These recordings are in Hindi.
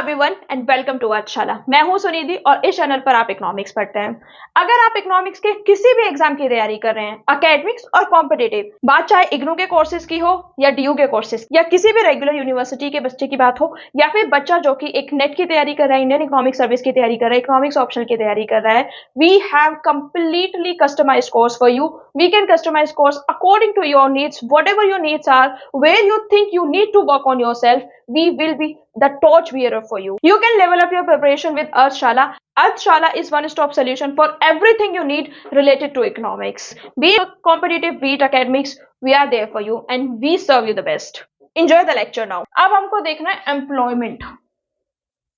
एवरीवन एंड वेलकम टू पाठशाला। मैं हूं सुनिधि और इस चैनल पर आप इकोनॉमिक्स पढ़ते हैं। अगर आप इकोनॉमिक्स के किसी भी एग्जाम की तैयारी कर रहे हैं, एकेडमिक्स और कॉम्पिटिटिव, बात चाहे इग्नू के कोर्सेज की हो या डीयू के कोर्सेज या किसी भी रेगुलर यूनिवर्सिटी के बच्चे की बात हो, या फिर बच्चा जो कि एक नेट की तैयारी कर रहा है, इंडियन इकोनॉमिक सर्विस की तैयारी कर रहा है, इकोनॉमिक्स ऑप्शनल की तैयारी कर रहा है, we have completely customised course for you. We can customise course according to your needs, whatever your needs are, where you think you need to work on yourself, we will be the torch bearer for you. You can level up your preparation with Arthshala. Arthshala is one-stop solution for everything you need related to economics. Be it competitive, be it academics, we are there for you and we serve you the best. Enjoy the lecture now. अब हमको देखना है एम्प्लॉयमेंट,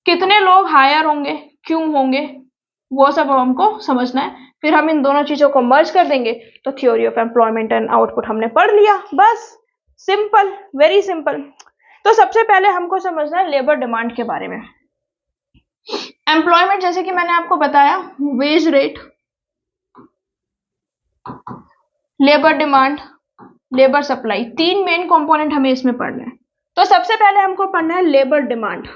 कितने लोग हायर होंगे, क्यों होंगे, वो सब हमको समझना है। फिर हम इन दोनों चीजों को मर्ज कर देंगे तो theory of employment and output हमने पढ़ लिया। बस सिंपल, वेरी सिंपल। तो सबसे पहले हमको समझना है लेबर डिमांड के बारे में। एम्प्लॉयमेंट जैसे कि मैंने आपको बताया, wage rate, labour demand, labour supply, तीन मेन कंपोनेंट हमें इसमें पढ़ना है। तो सबसे पहले हमको पढ़ना है लेबर डिमांड।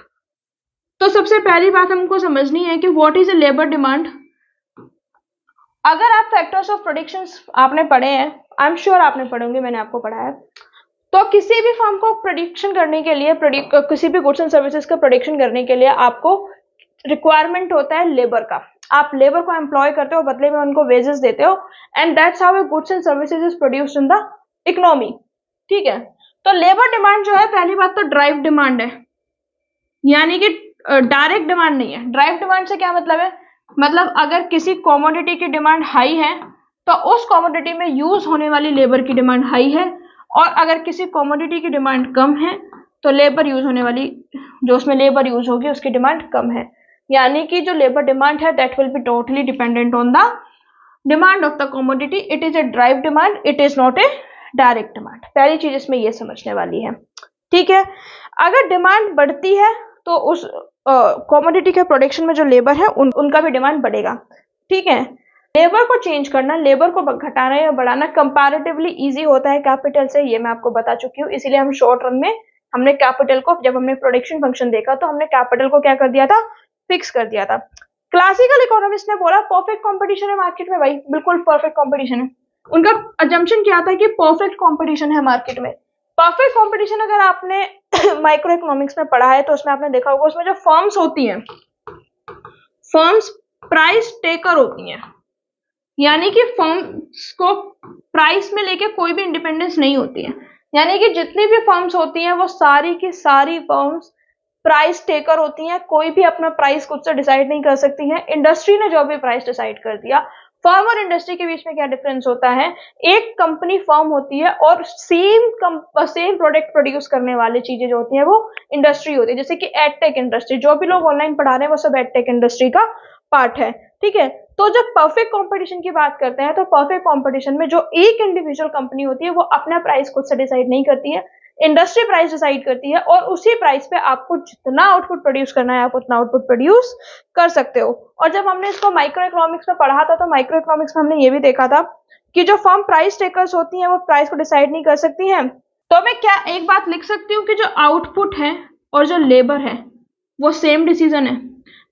तो सबसे पहली बात हमको समझनी है कि what is a labour demand. अगर आप फैक्टर्स ऑफ प्रेडिक्शंस आपने पढ़े हैं, आई एम श्योर आपने पढ़े होंगे, मैंने आपको पढ़ाया, तो किसी भी फर्म को प्रेडिक्शन करने के लिए, किसी भी गुड्स एंड सर्विसेज का प्रेडिक्शन करने के लिए आपको रिक्वायरमेंट होता है लेबर का। आप लेबर को एम्प्लॉय करते हो, बदले में उनको वेजेस देते हो, and that's how a goods and services is produced in the economy. ठीक है, तो लेबर डिमांड जो है, पहली बात तो ड्राइव डिमांड है, यानी कि डायरेक्ट डिमांड नहीं है। ड्राइव डिमांड से क्या मतलब है, मतलब अगर किसी कॉमोडिटी की डिमांड हाई है तो उस कॉमोडिटी में यूज होने वाली लेबर की डिमांड हाई है, और अगर किसी कॉमोडिटी की डिमांड कम है तो लेबर यूज होने वाली, जो उसमें लेबर यूज होगी, उसकी डिमांड कम है। यानी कि जो लेबर डिमांड है that will be totally dependent on the demand of the commodity. It is a drive demand, it is not a direct demand. पहली चीज इसमें ये समझने वाली है। ठीक है, अगर डिमांड बढ़ती है तो उस कॉमोडिटी के प्रोडक्शन में जो लेबर है उनका भी डिमांड बढ़ेगा। ठीक है, लेबर को चेंज करना, लेबर को घटाना या बढ़ाना कंपैरेटिवली इजी होता है कैपिटल से, ये मैं आपको बता चुकी हूँ। इसीलिए हम शॉर्ट रन में हमने कैपिटल को, जब हमने प्रोडक्शन फंक्शन देखा तो हमने कैपिटल को क्या कर दिया था, फिक्स कर दिया था। क्लासिकल इकोनॉमिस्ट ने बोला परफेक्ट कंपटीशन है मार्केट में। भाई बिल्कुल परफेक्ट कंपटीशन है। उनका अजम्पशन क्या था कि परफेक्ट कंपटीशन है मार्केट में। परफेक्ट कंपटीशन अगर आपने माइक्रो इकोनॉमिक्स में पढ़ा है तो उसमें आपने देखा होगा, उसमें जो फर्म्स होती हैं, फर्म्स प्राइस टेकर होती हैं, यानी कि फर्म्स को प्राइस में लेके कोई भी इंडिपेंडेंस नहीं होती है। यानी कि जितनी भी फर्म्स होती हैं वो सारी की सारी फर्म्स प्राइस टेकर होती हैं। कोई भी अपना प्राइस खुद से डिसाइड नहीं कर सकती हैं। इंडस्ट्री ने जो भी प्राइस डिसाइड कर दिया। फर्म और इंडस्ट्री के बीच में क्या डिफरेंस होता है, एक कंपनी फर्म होती है और सेम प्रोडक्ट प्रोड्यूस करने वाली चीजें जो होती हैं वो इंडस्ट्री होती है। जैसे कि एडटेक इंडस्ट्री, जो भी लोग ऑनलाइन पढ़ा रहे हैं वो सब एडटेक इंडस्ट्री का पार्ट है। ठीक है, तो जब परफेक्ट कंपटीशन की बात करते हैं तो परफेक्ट कंपटीशन में जो एक इंडिविजुअल कंपनी होती है वो अपना प्राइस खुद से डिसाइड नहीं करती है, इंडस्ट्री प्राइस डिसाइड करती है, और उसी प्राइस पे आपको जितना आउटपुट प्रोड्यूस करना है आप उतना आउटपुट प्रोड्यूस कर सकते हो। और जब हमने इसको माइक्रो इकोनॉमिक्स में पढ़ा था तो माइक्रो इकोनॉमिक्स में हमने ये भी देखा था कि जो फर्म प्राइस टेकर्स होती हैं वो प्राइस को डिसाइड नहीं कर सकती हैं। तो मैं क्या एक बात लिख सकती हूँ कि जो आउटपुट है और जो लेबर है वो सेम डिसीजन है।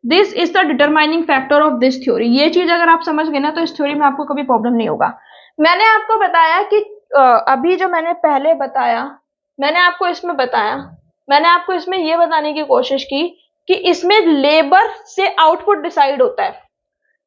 This is the determining factor of this theory. ये चीज अगर आप समझ गए ना तो इस थ्योरी में आपको कभी प्रॉब्लम नहीं होगा। मैंने आपको बताया कि अभी जो मैंने पहले बताया, मैंने आपको इसमें ये बताने की कोशिश की कि इसमें लेबर से आउटपुट डिसाइड होता है।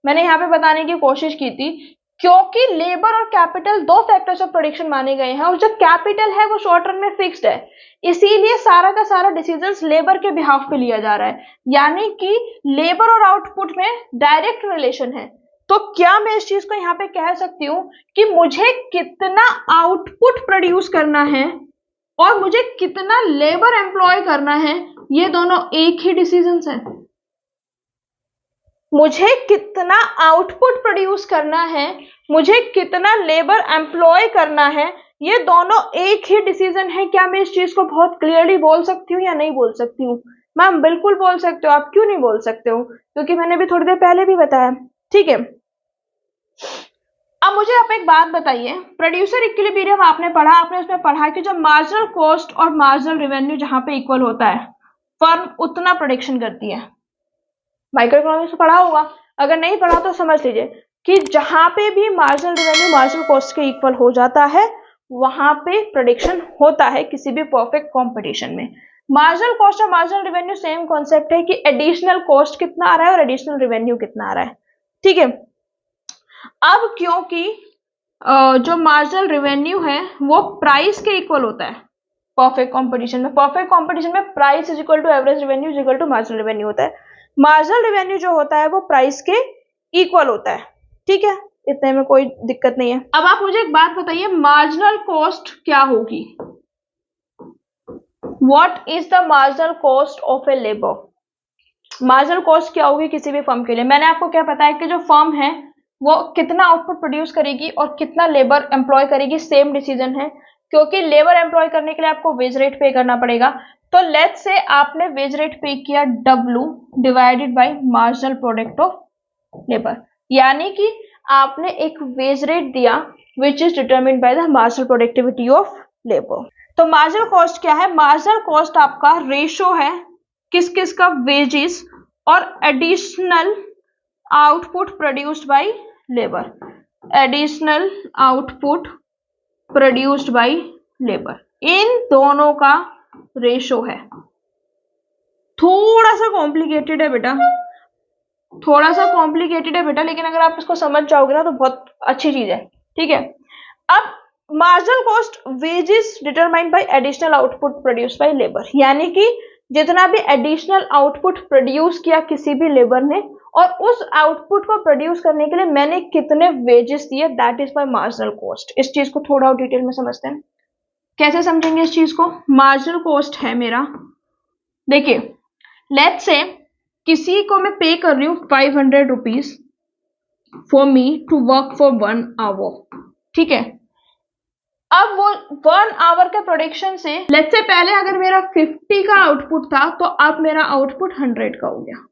मैंने यहाँ पे बताने की कोशिश की थी क्योंकि लेबर और कैपिटल दो फैक्टर्स ऑफ प्रेडिक्शन माने गए हैं, और जो कैपिटल है वो शॉर्ट रन में फिक्स्ड है। इसीलिए सारा का सारा डिसीजंस लेबर के बिहाफ पे लिया जा रहा है। यानी कि लेबर और आउटपुट में डायरेक्ट रिलेशन है। तो क्या मैं इस चीज को यहाँ पे कह सकती हूँ कि मुझे कितना आउटपुट प्रोड्यूस करना है और मुझे कितना लेबर एम्प्लॉय करना है, ये दोनों एक ही डिसीजंस है। मुझे कितना आउटपुट प्रोड्यूस करना है, मुझे कितना लेबर एम्प्लॉय करना है, ये दोनों एक ही डिसीजन है। क्या मैं इस चीज को बहुत क्लियरली बोल सकती हूँ या नहीं बोल सकती हूँ? मैम बिल्कुल बोल सकते हो। आप क्यों नहीं बोल सकते हो? क्योंकि मैंने भी थोड़ी देर पहले भी बताया। ठीक है, अब मुझे आप एक बात बताइए, प्रोड्यूसर इक्विलिब्रियम आपने पढ़ा, आपने उसमें पढ़ा कि जो मार्जिनल कॉस्ट और मार्जिनल रेवेन्यू जहां पे इक्वल होता है, फर्म उतना प्रोडक्शन करती है। माइक्रो इकोनॉमिक्स पढ़ा होगा, अगर नहीं पढ़ा तो समझ लीजिए कि जहां पे भी मार्जिनल रेवेन्यू मार्जिनल कॉस्ट के इक्वल हो जाता है वहां पे प्रोडक्शन होता है किसी भी परफेक्ट कंपटीशन में। मार्जिनल कॉस्ट और मार्जिनल रेवेन्यू सेम कॉन्सेप्ट है कि एडिशनल कॉस्ट कितना आ रहा है और एडिशनल रेवेन्यू कितना आ रहा है, ठीक है। अब क्योंकि जो मार्जिनल रेवेन्यू है वो प्राइस के इक्वल होता है परफेक्ट कंपटीशन में। परफेक्ट कंपटीशन में price is equal to average revenue is equal to marginal revenue होता है। मार्जिनल रेवेन्यू जो होता है वो प्राइस के इक्वल होता है, ठीक है, इतने में कोई दिक्कत नहीं है। अब आप मुझे एक बात बताइए, मार्जिनल कॉस्ट क्या होगी? What is the marginal cost of a labour? Marginal cost क्या होगी किसी भी फर्म के लिए? मैंने आपको क्या बताया कि जो फर्म है वो कितना आउटपुट प्रोड्यूस करेगी और कितना लेबर एम्प्लॉय करेगी, सेम डिसीजन है, क्योंकि लेबर एम्प्लॉय करने के लिए आपको वेज रेट पे करना पड़ेगा। तो लेट्स से आपने वेज रेट पे किया W divided by marginal product of labour, यानी कि आपने एक वेज रेट दिया which is determined by the marginal productivity of labour. तो मार्जिनल कॉस्ट क्या है? मार्जिनल कॉस्ट आपका रेशो है किस किस का? वेजेस और additional output produced by labour, additional output produced by labour, इन दोनों का रेशो है। थोड़ा सा कॉम्प्लिकेटेड है बेटा, थोड़ा सा कॉम्प्लिकेटेड है बेटा, लेकिन अगर आप इसको समझ जाओगे ना तो बहुत अच्छी चीज है, ठीक है। अब marginal cost wages determined by additional output produced by labour, यानी कि जितना भी एडिशनल आउटपुट प्रोड्यूस किया किसी भी लेबर ने और उस आउटपुट को प्रोड्यूस करने के लिए मैंने कितने वेजेस दिए, that is my marginal cost. इस चीज को थोड़ा और डिटेल में समझते हैं। कैसे समझेंगे इस चीज को? मार्जिनल कॉस्ट है मेरा, देखिए लेट्स से किसी को मैं पे कर रही हूँ 500 rupees for me to work for 1 hour, ठीक है। अब वो 1 आवर के प्रोडक्शन से लेट्स से पहले अगर मेरा 50 का आउटपुट था तो अब मेरा आउटपुट 100 का हो गया।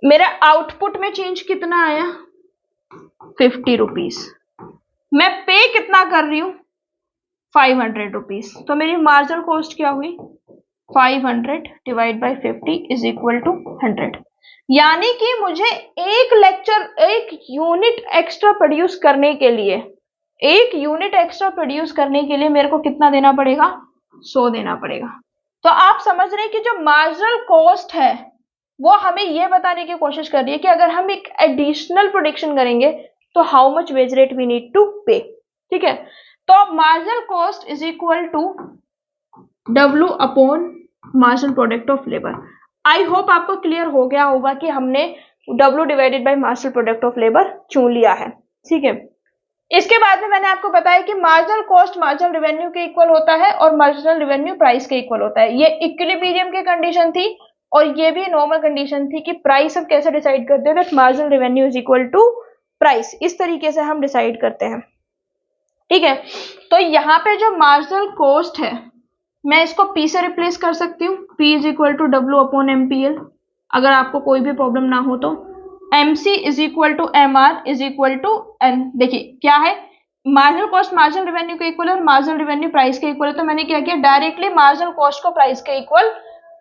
मेरा आउटपुट में चेंज कितना आया? 50 रुपीज। मैं पे कितना कर रही हूं? 500 रुपीज। तो मेरी मार्जिनल कॉस्ट क्या हुई? 500 divide by 50 is equal to 100, यानी कि मुझे एक यूनिट एक्स्ट्रा प्रोड्यूस करने के लिए, एक यूनिट एक्स्ट्रा प्रोड्यूस करने के लिए मेरे को कितना देना पड़ेगा? 100 देना पड़ेगा। तो आप समझ रहे हैं कि जो मार्जिनल कॉस्ट है वो हमें ये बताने की कोशिश कर रही है कि अगर हम एक एडिशनल प्रोडक्शन करेंगे तो how much wage rate we need to pay, ठीक है। तो marginal cost is equal to W upon marginal product of labour. I hope आपको क्लियर हो गया होगा कि हमने W divided by marginal product of labour क्यों लिया है, ठीक है। इसके बाद में मैंने आपको बताया कि मार्जिनल कॉस्ट मार्जिनल रेवेन्यू के इक्वल होता है और मार्जिनल रेवेन्यू प्राइस के इक्वल होता है। ये इक्विलिब्रियम की कंडीशन थी और ये भी नॉर्मल कंडीशन थी कि प्राइस हम कैसे डिसाइड करते हैं, that marginal revenue is equal to price. इस तरीके से हम डिसाइड करते हैं, ठीक है। तो यहाँ पे जो मार्जिनल कॉस्ट है मैं इसको P से रिप्लेस कर सकती हूँ, P is equal to W upon MPL, अगर आपको कोई भी प्रॉब्लम ना हो तो। MC is equal to MR is equal to N। देखिए क्या है, मार्जिनल कॉस्ट मार्जिनल रेवेन्यू के इक्वल है और मार्जिनल रेवेन्यू प्राइस के इक्वल है, तो मैंने क्या किया, डायरेक्टली मार्जिनल कॉस्ट को प्राइस के इक्वल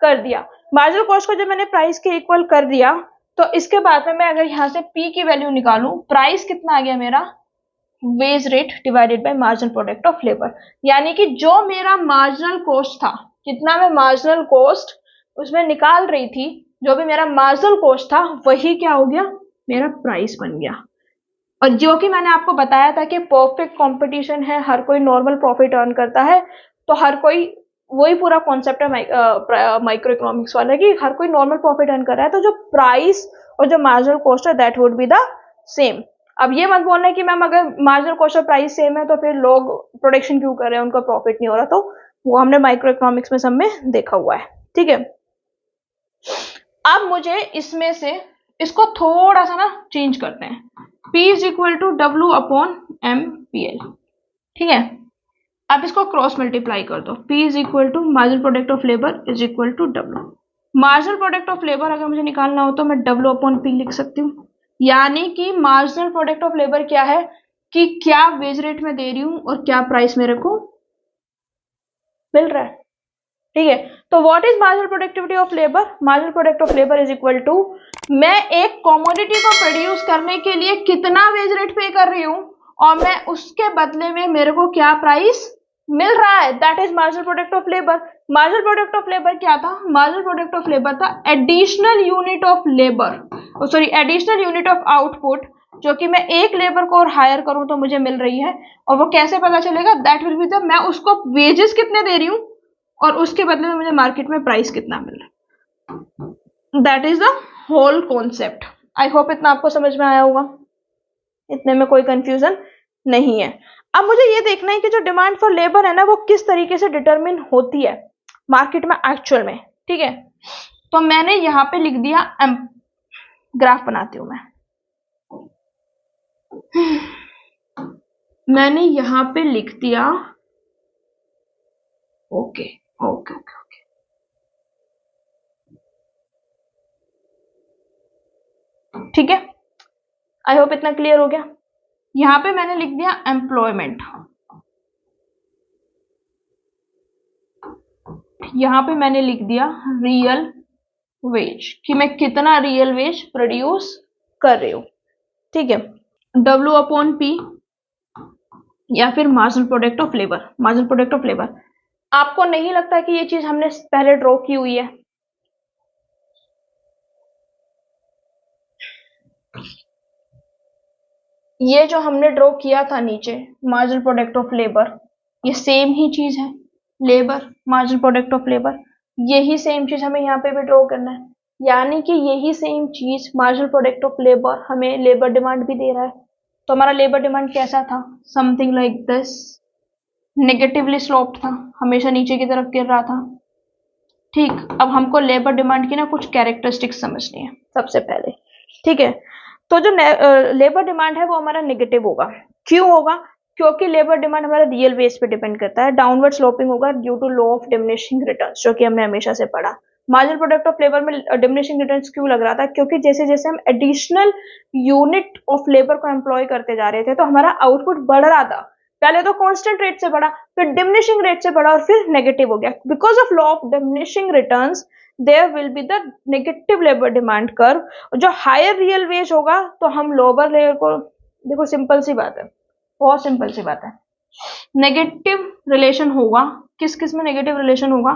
कर दिया। मार्जिनल कॉस्ट को जब मैंने प्राइस के इक्वल कर दिया तो इसके बाद में मैं अगर यहाँ से P की वैल्यू निकालूं, प्राइस कितना आ गया मेरा? Wage rate divided by marginal product of labour, यानी कि जो मेरा मार्जिनल कॉस्ट था, जितना मैं मार्जिनल कॉस्ट उसमें निकाल रही थी, जो भी मेरा मार्जिनल कॉस्ट था वही क्या हो गया, मेरा प्राइस बन गया। और जो कि मैंने आपको बताया था कि परफेक्ट कंपटीशन है, हर कोई नॉर्मल प्रॉफिट अर्न करता है, तो हर कोई, वही पूरा कॉन्सेप्ट है माइक्रो इकोनॉमिक्स वाला कि हर कोई नॉर्मल प्रॉफिट अर्न कर रहा है, तो जो प्राइस और जो मार्जिनल कॉस्ट है that would be the same. अब ये मत बोलना कि मैम अगर मार्जिनल कॉस्ट और प्राइस सेम है तो फिर लोग प्रोडक्शन क्यों कर रहे हैं, उनका प्रॉफिट नहीं हो रहा, तो वो हमने माइक्रो इकोनॉमिक्स में सब में देखा हुआ है, ठीक है। अब मुझे इसमें से इसको थोड़ा सा ना चेंज करते हैं, P is equal to W upon MPL, ठीक है। अब इसको क्रॉस मल्टीप्लाई कर दो, P is equal to marginal product of labour is equal to W। Marginal product of labour अगर मुझे निकालना हो तो मैं W अपॉन P लिख सकती हूँ, यानी कि मार्जिनल प्रोडक्ट ऑफ लेबर क्या है कि क्या वेज रेट में दे रही हूं और क्या प्राइस मेरे को मिल रहा है। ठीक है। तो what is marginal productivity of labour? Marginal product of labour is equal to, मैं एक कमोडिटी को प्रोड्यूस करने के लिए कितना वेज रेट पे कर रही हूँ और मैं उसके बदले में मेरे को क्या प्राइस मिल रहा है, that is marginal product of labour. Marginal product of labour क्या था? मार्जिनल प्रोडक्ट ऑफ लेबर था additional unit of labour, sorry additional unit of output, जो कि मैं एक लेबर को और हायर करूं तो मुझे मिल रही है। और वो कैसे पता चलेगा? दैट विल बी द, मैं उसको वेजेस कितने दे रही हूँ और उसके बदले में मुझे मार्केट में प्राइस कितना मिल रहा है। That is the whole concept. I hope इतना आपको समझ में आया होगा, इतने में कोई कंफ्यूजन नहीं है। अब मुझे ये देखना है कि जो डिमांड फॉर लेबर है ना, वो किस तरीके से डिटरमिन होती है मार्केट में एक्चुअल में। ठीक है, तो मैंने यहां पे लिख दिया, ग्राफ बनाती हूं मैंने यहां पे लिख दिया, ओके ओके ओके ओके, ठीक है। आई होप इतना क्लियर हो गया। यहां पे मैंने लिख दिया एम्प्लॉयमेंट, यहां पे मैंने लिख दिया रियल वेज, कि मैं कितना रियल वेज प्रोड्यूस कर रही हूं। ठीक है, W अपॉन P या फिर marginal product of labour. Marginal product of labour, आपको नहीं लगता कि ये चीज हमने पहले ड्रॉ की हुई है? ये जो हमने ड्रॉ किया था नीचे, मार्जिनल प्रोडक्ट ऑफ लेबर, ये सेम ही चीज है, labour marginal product of labour, यही सेम चीज हमें यहाँ पे भी ड्रॉ करना है। यानी कि यही सेम चीज मार्जिनल प्रोडक्ट ऑफ लेबर हमें लेबर डिमांड भी दे रहा है। तो हमारा लेबर डिमांड कैसा था? Something like this, negatively sloped था, हमेशा नीचे की तरफ गिर रहा था। ठीक, अब हमको लेबर डिमांड की ना कुछ कैरेक्टरिस्टिक्स समझनी है सबसे पहले। ठीक है, तो जो लेबर डिमांड है वो हमारा नेगेटिव होगा। क्यों होगा? क्योंकि लेबर डिमांड हमारा रियल बेस पे डिपेंड करता है, डाउनवर्ड स्लोपिंग होगा due to law of diminishing returns, जो कि हमने हमेशा से पढ़ा। मार्जिनल प्रोडक्ट ऑफ लेबर में डिमिनिशिंग रिटर्न्स क्यों लग रहा था? क्योंकि जैसे जैसे हम एडिशनल यूनिट ऑफ लेबर को एम्प्लॉय करते जा रहे थे तो हमारा आउटपुट बढ़ रहा था। पहले तो कांस्टेंट रेट से बढ़ा, फिर डिमिनिशिंग रेट से बढ़ा और फिर नेगेटिव हो गया। Because of law of diminishing returns there will be the negative labour demand curve. जो हायर रियल वेज होगा तो हम लोअर लेयर को, देखो सिंपल सी बात है, बहुत सिंपल सी बात है, नेगेटिव रिलेशन होगा। किस किस में नेगेटिव रिलेशन होगा?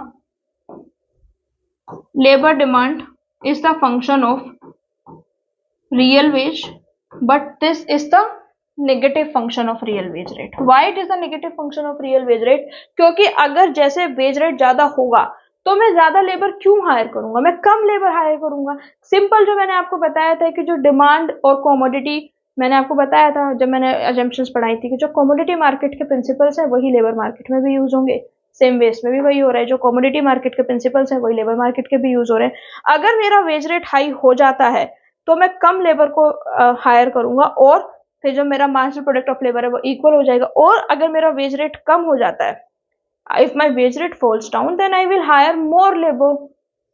Labour demand is the function of real veg, but this is the negative function of real wage rate. Why it is the negative function of real wage rate? क्योंकि अगर जैसे वेज रेट ज्यादा होगा तो मैं ज्यादा लेबर क्यों हायर करूंगा, मैं कम लेबर हायर करूंगा। सिंपल, जो मैंने आपको बताया था कि जो डिमांड और कमोडिटी, मैंने आपको बताया था जब मैंने अजम्पशंस पढ़ाई थी कि जो कमोडिटी मार्केट के प्रिंसिपल्स है वही लेबर मार्केट में भी यूज होंगे, सेम वेज में भी वही हो रहा है। जो कमोडिटी मार्केट के प्रिंसिपल्स है वही लेबर मार्केट के भी यूज हो रहे हैं। अगर मेरा वेज रेट हाई हो जाता है तो मैं कम लेबर को हायर करूंगा और फिर जो मेरा मार्जिनल प्रोडक्ट ऑफ लेबर है वो इक्वल हो जाएगा। और अगर मेरा वेज रेट कम हो जाता है, if my wage rate falls down, then I will hire more labour.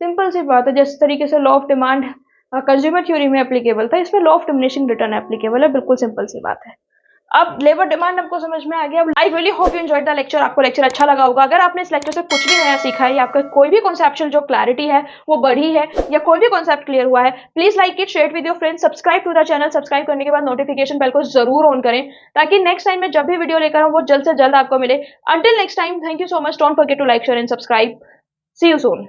Simple सी बात है। जिस तरीके से law of demand consumer theory में एप्लीकेबल था, इसमें law of diminishing return applicable है। बिल्कुल सिंपल सी बात है। अब लेबर डिमांड हमको समझ में आ गया। I really hope you enjoyed the lecture. आपको लेक्चर अच्छा लगा होगा। अगर आपने इस लेक्चर से कुछ भी नया सीखा है या आपका कोई भी कॉन्सेप्चुअल जो क्लैरिटी है वो बढ़ी है या कोई भी कॉन्सेप्ट क्लियर हुआ है, please like it, share with your friends, subscribe to the channel. Subscribe करने के बाद नोटिफिकेशन बेल को जरूर ऑन करें ताकि नेक्स्ट टाइम में जब भी वीडियो लेकर आऊं वो जल्द से जल्द आपको मिले। Until next time, thank you so much. Don't forget to like, share and subscribe. See you soon.